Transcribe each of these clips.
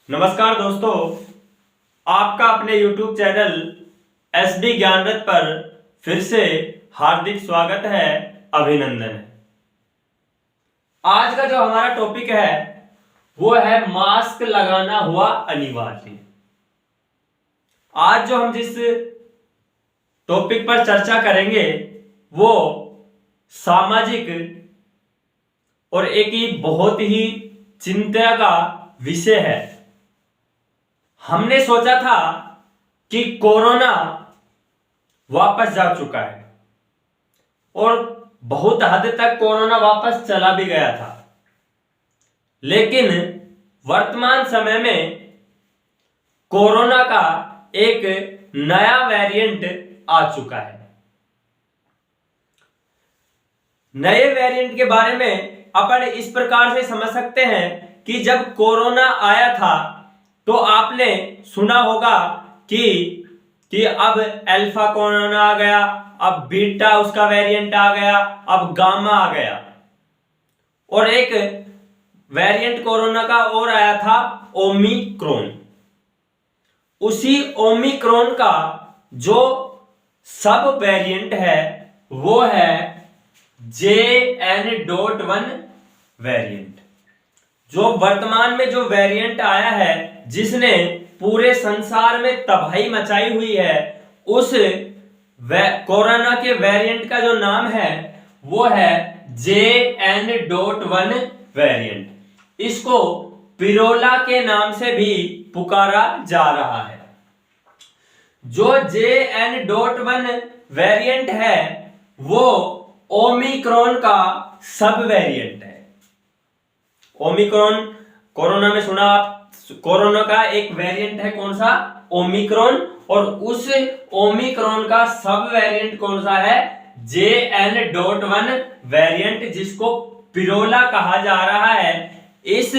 नमस्कार दोस्तों, आपका अपने YouTube चैनल एसडी ज्ञानरथ पर फिर से हार्दिक स्वागत है, अभिनंदन है। आज का जो हमारा टॉपिक है वो है मास्क लगाना हुआ अनिवार्य। आज जो हम जिस टॉपिक पर चर्चा करेंगे वो सामाजिक और एक ही बहुत ही चिंता का विषय है। हमने सोचा था कि कोरोना वापस जा चुका है और बहुत हद तक कोरोना वापस चला भी गया था, लेकिन वर्तमान समय में कोरोना का एक नया वेरिएंट आ चुका है। नए वेरिएंट के बारे में अपन इस प्रकार से समझ सकते हैं कि जब कोरोना आया था तो आपने सुना होगा कि अब अल्फा कोरोना आ गया, अब बीटा उसका वेरिएंट आ गया, अब गामा आ गया, और एक वेरिएंट कोरोना का और आया था ओमिक्रॉन। उसी ओमिक्रॉन का जो सब वेरिएंट है वो है JN.1 वेरिएंट। जो वर्तमान में जो वेरिएंट आया है जिसने पूरे संसार में तबाही मचाई हुई है, उस कोरोना के वेरिएंट का जो नाम है वो है JN.1 वेरिएंट। इसको पिरोला के नाम से भी पुकारा जा रहा है। जो JN.1 वेरिएंट है वो ओमिक्रॉन का सब वेरिएंट है। ओमिक्रॉन कोरोना में सुना आप, कोरोना का एक वेरिएंट है कौन सा? ओमिक्रॉन। और उस ओमिक्रॉन का सब वेरिएंट कौन सा है? JN.1 वेरिएंट, जिसको पिरोला कहा जा रहा है। इस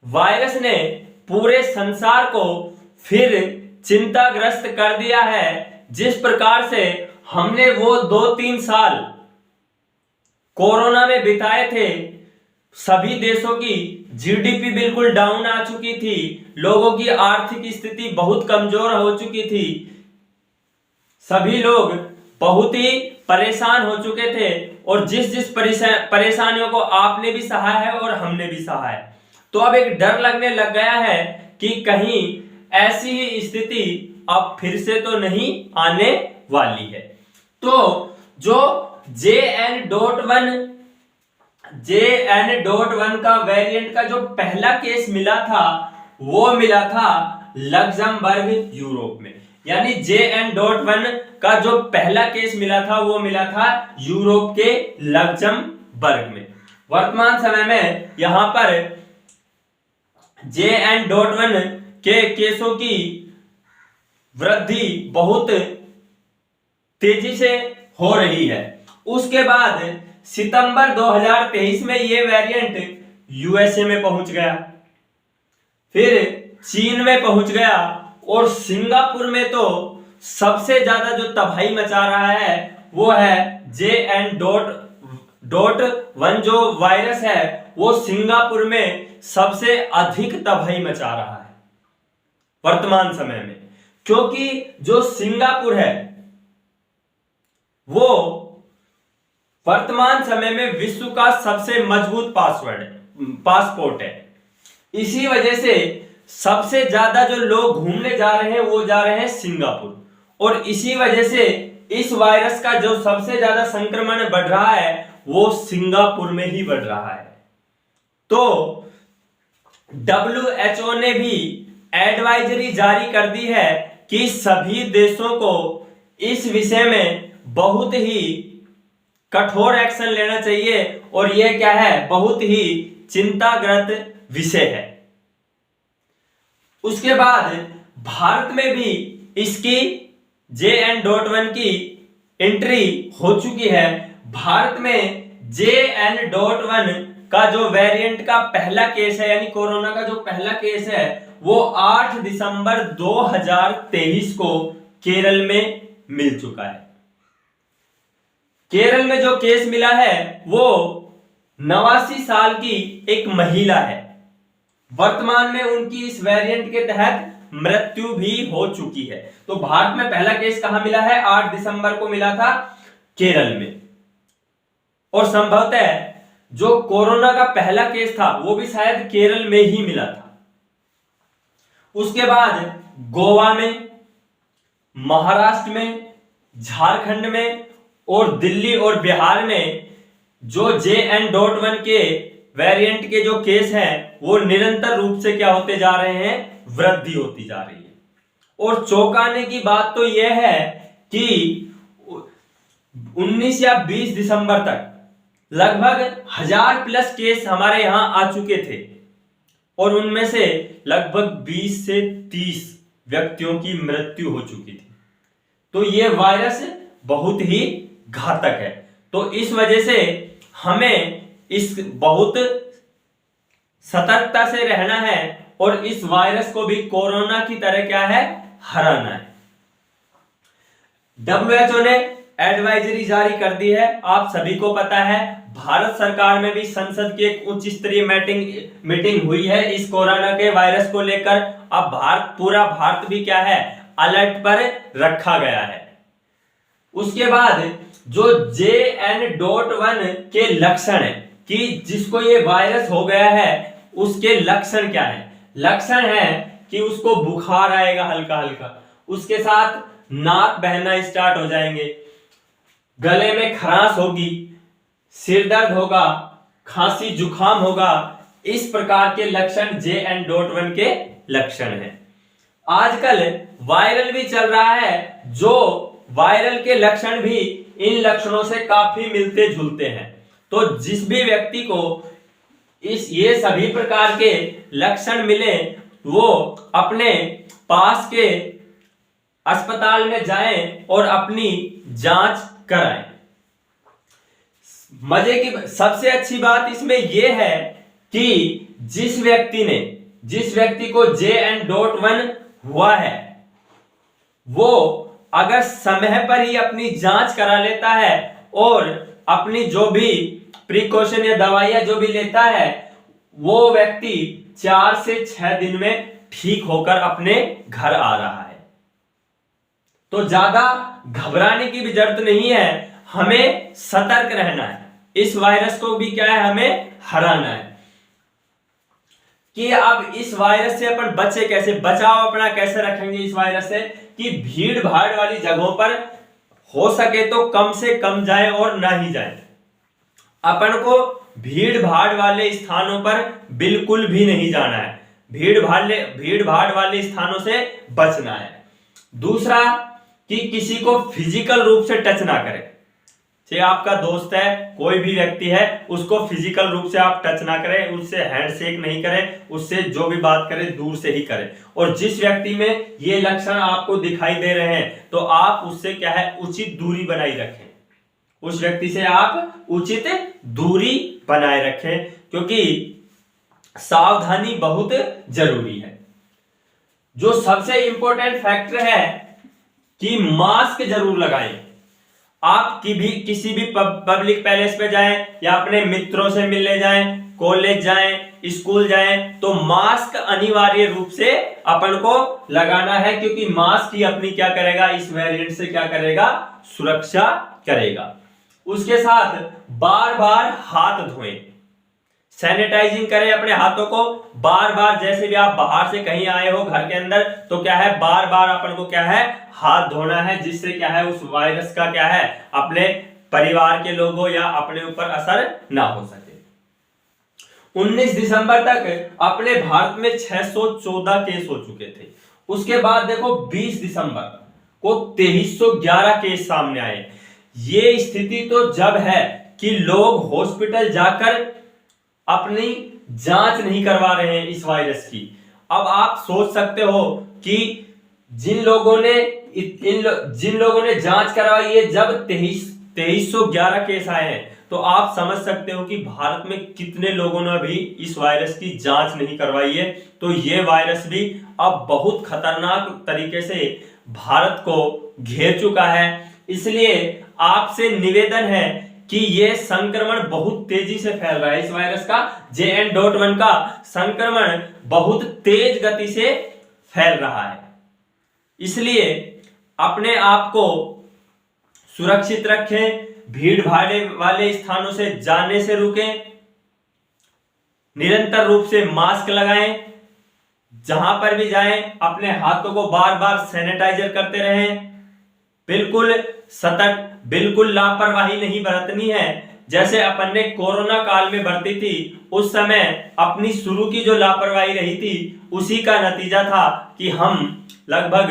वायरस ने पूरे संसार को फिर चिंताग्रस्त कर दिया है। जिस प्रकार से हमने वो 2-3 साल कोरोना में बिताए थे, सभी देशों की जीडीपी बिल्कुल डाउन आ चुकी थी, लोगों की आर्थिक स्थिति बहुत कमजोर हो चुकी थी, सभी लोग बहुत ही परेशान हो चुके थे, और जिस परेशानियों को आपने भी सहा है और हमने भी सहा है, तो अब एक डर लगने लग गया है कि कहीं ऐसी ही स्थिति अब फिर से तो नहीं आने वाली है। तो जो JN.1 का वेरिएंट का जो पहला केस मिला था वो मिला था लग्जमबर्ग, यूरोप में। यानी JN.1 का जो पहला केस मिला था वो मिला था यूरोप के लग्जमबर्ग में। वर्तमान समय में यहां पर JN.1 के केसों की वृद्धि बहुत तेजी से हो रही है। उसके बाद सितंबर 2023 में ये वेरिएंट यूएसए में पहुंच गया, फिर चीन में पहुंच गया, और सिंगापुर में तो सबसे ज्यादा जो तबाही मचा रहा है वो है JN.1 जो वायरस है वो सिंगापुर में सबसे अधिक तबाही मचा रहा है वर्तमान समय में। क्योंकि जो सिंगापुर है वो वर्तमान समय में विश्व का सबसे मजबूत पासपोर्ट है। इसी वजह से सबसे ज्यादा जो लोग घूमने जा रहे हैं वो जा रहे हैं सिंगापुर, और इसी वजह से इस वायरस का जो सबसे ज्यादा संक्रमण बढ़ रहा है वो सिंगापुर में ही बढ़ रहा है। तो WHO ने भी एडवाइजरी जारी कर दी है कि सभी देशों को इस विषय में बहुत ही कठोर एक्शन लेना चाहिए, और यह क्या है? बहुत ही चिंताग्रस्त विषय है। उसके बाद भारत में भी इसकी JN.1 की एंट्री हो चुकी है। भारत में JN.1 का जो वेरिएंट का पहला केस है, यानी कोरोना का जो पहला केस है, वो 8 दिसंबर 2023 को केरल में मिल चुका है। केरल में जो केस मिला है वो 89 साल की एक महिला है, वर्तमान में उनकी इस वेरिएंट के तहत मृत्यु भी हो चुकी है। तो भारत में पहला केस कहां मिला है? 8 दिसंबर को मिला था केरल में। और संभवतः जो कोरोना का पहला केस था वो भी शायद केरल में ही मिला था। उसके बाद गोवा में, महाराष्ट्र में, झारखंड में और दिल्ली और बिहार में जो JN.1 के वेरिएंट के जो केस हैं वो निरंतर रूप से क्या होते जा रहे हैं? वृद्धि होती जा रही है। और चौंकाने की बात तो यह है कि 19 या 20 दिसंबर तक लगभग 1000 प्लस केस हमारे यहां आ चुके थे और उनमें से लगभग 20 से 30 व्यक्तियों की मृत्यु हो चुकी थी। तो यह वायरस बहुत ही घातक है। तो इस वजह से हमें इस बहुत सतर्कता से रहना है और इस वायरस को भी कोरोना की तरह क्या है? हराना है। WHO ने एडवाइजरी जारी कर दी है, आप सभी को पता है। भारत सरकार में भी संसद की एक उच्च स्तरीय मीटिंग हुई है इस कोरोना के वायरस को लेकर। अब पूरा भारत भी क्या है? अलर्ट पर रखा गया है। उसके बाद जो JN.1 के लक्षण है कि जिसको ये वायरस हो गया है उसके लक्षण क्या है? लक्षण है कि उसको बुखार आएगा हल्का हल्का, उसके साथ नाक बहना स्टार्ट हो जाएंगे, गले में खराश होगी, सिर दर्द होगा, खांसी जुकाम होगा। इस प्रकार के लक्षण JN.1 के लक्षण हैं। आजकल वायरल भी चल रहा है, जो वायरल के लक्षण भी इन लक्षणों से काफी मिलते जुलते हैं। तो जिस भी व्यक्ति को ये सभी प्रकार के लक्षण मिले वो अपने पास के अस्पताल में जाएं और अपनी जांच कराएं। मजे की सबसे अच्छी बात इसमें यह है कि जिस व्यक्ति को JN.1 हुआ है वो अगर समय पर ही अपनी जांच करा लेता है और अपनी जो भी प्रिकॉशन या दवाइयां जो भी लेता है वो व्यक्ति 4 से 6 दिन में ठीक होकर अपने घर आ रहा है। तो ज्यादा घबराने की भी जरूरत नहीं है, हमें सतर्क रहना है। इस वायरस को भी क्या है? हमें हराना है। कि अब इस वायरस से अपन बचे कैसे? बचाव अपना कैसे रखेंगे इस वायरस से? कि भीड़ भाड़ वाली जगहों पर हो सके तो कम से कम जाए और ना ही जाए। अपन को भीड़ भाड़ वाले स्थानों पर बिल्कुल भी नहीं जाना है। भीड़ भाड़ वाले स्थानों से बचना है। दूसरा कि किसी को फिजिकल रूप से टच ना करें। चाहे आपका दोस्त है, कोई भी व्यक्ति है, उसको फिजिकल रूप से आप टच ना करें, उससे हैंडशेक नहीं करें, उससे जो भी बात करें दूर से ही करें। और जिस व्यक्ति में ये लक्षण आपको दिखाई दे रहे हैं तो आप उससे क्या है? उचित दूरी बनाई रखें। उस व्यक्ति से आप उचित दूरी बनाए रखें क्योंकि सावधानी बहुत जरूरी है। जो सबसे इंपॉर्टेंट फैक्टर है कि मास्क जरूर लगाएं। आप किसी भी पब्लिक पैलेस पे जाएं या अपने मित्रों से मिलने जाएं, कॉलेज जाएं, स्कूल जाएं, तो मास्क अनिवार्य रूप से अपन को लगाना है क्योंकि मास्क ही अपनी क्या करेगा? इस वेरिएंट से क्या करेगा? सुरक्षा करेगा। उसके साथ बार बार हाथ धोएं, सैनिटाइजिंग करें अपने हाथों को बार बार। जैसे भी आप बाहर से कहीं आए हो घर के अंदर तो क्या है? बार बार अपन को क्या है? हाथ धोना है, जिससे क्या है? उस वायरस का क्या है? अपने परिवार के लोगों या अपने ऊपर असर ना हो सके। 19 दिसंबर तक अपने भारत में 614 केस हो चुके थे। उसके बाद देखो 20 दिसंबर को 2311 केस सामने आए। ये स्थिति तो जब है कि लोग हॉस्पिटल जाकर अपनी जांच नहीं करवा रहे हैं इस वायरस की। अब आप सोच सकते हो कि जिन लोगों ने जांच करवाई है, जब 2311 केस आए हैं तो आप समझ सकते हो कि भारत में कितने लोगों ने भी इस वायरस की जांच नहीं करवाई है। तो ये वायरस भी अब बहुत खतरनाक तरीके से भारत को घेर चुका है। इसलिए आपसे निवेदन है कि ये संक्रमण बहुत तेजी से फैल रहा है। इस वायरस का JN.1 का संक्रमण बहुत तेज गति से फैल रहा है। इसलिए अपने आप को सुरक्षित रखें, भीड़ भाड़ वाले स्थानों से जाने से रुकें, निरंतर रूप से मास्क लगाएं, जहां पर भी जाएं अपने हाथों को बार बार सैनिटाइजर करते रहें, बिल्कुल सतर्क, बिल्कुल लापरवाही नहीं बरतनी है। जैसे अपन ने कोरोना काल में बरती थी, उस समय अपनी शुरू की जो लापरवाही रही थी उसी का नतीजा था कि हम लगभग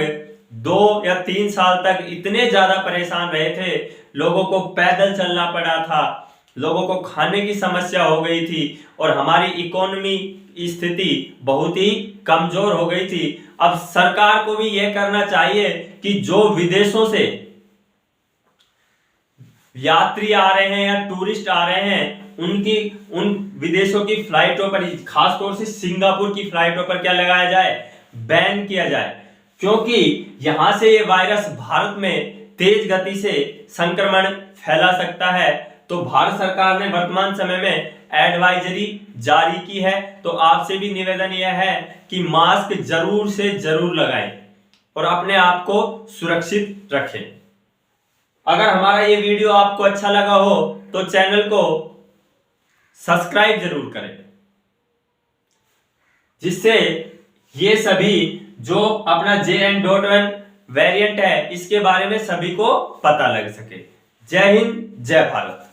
2 या 3 साल तक इतने ज्यादा परेशान रहे थे, लोगों को पैदल चलना पड़ा था, लोगों को खाने की समस्या हो गई थी और हमारी इकोनॉमी स्थिति बहुत ही कमजोर हो गई थी। अब सरकार को भी यह करना चाहिए कि जो विदेशों से यात्री आ रहे हैं या टूरिस्ट आ रहे हैं, उन विदेशों की फ्लाइटों पर, खासतौर से सिंगापुर की फ्लाइटों पर क्या लगाया जाए, बैन किया जाए, क्योंकि यहां से ये वायरस भारत में तेज गति से संक्रमण फैला सकता है। तो भारत सरकार ने वर्तमान समय में एडवाइजरी जारी की है। तो आपसे भी निवेदन यह है कि मास्क जरूर से जरूर लगाएं और अपने आप को सुरक्षित रखें। अगर हमारा ये वीडियो आपको अच्छा लगा हो तो चैनल को सब्सक्राइब जरूर करें, जिससे ये सभी जो अपना JN.1 वेरिएंट है इसके बारे में सभी को पता लग सके। जय हिंद, जय भारत।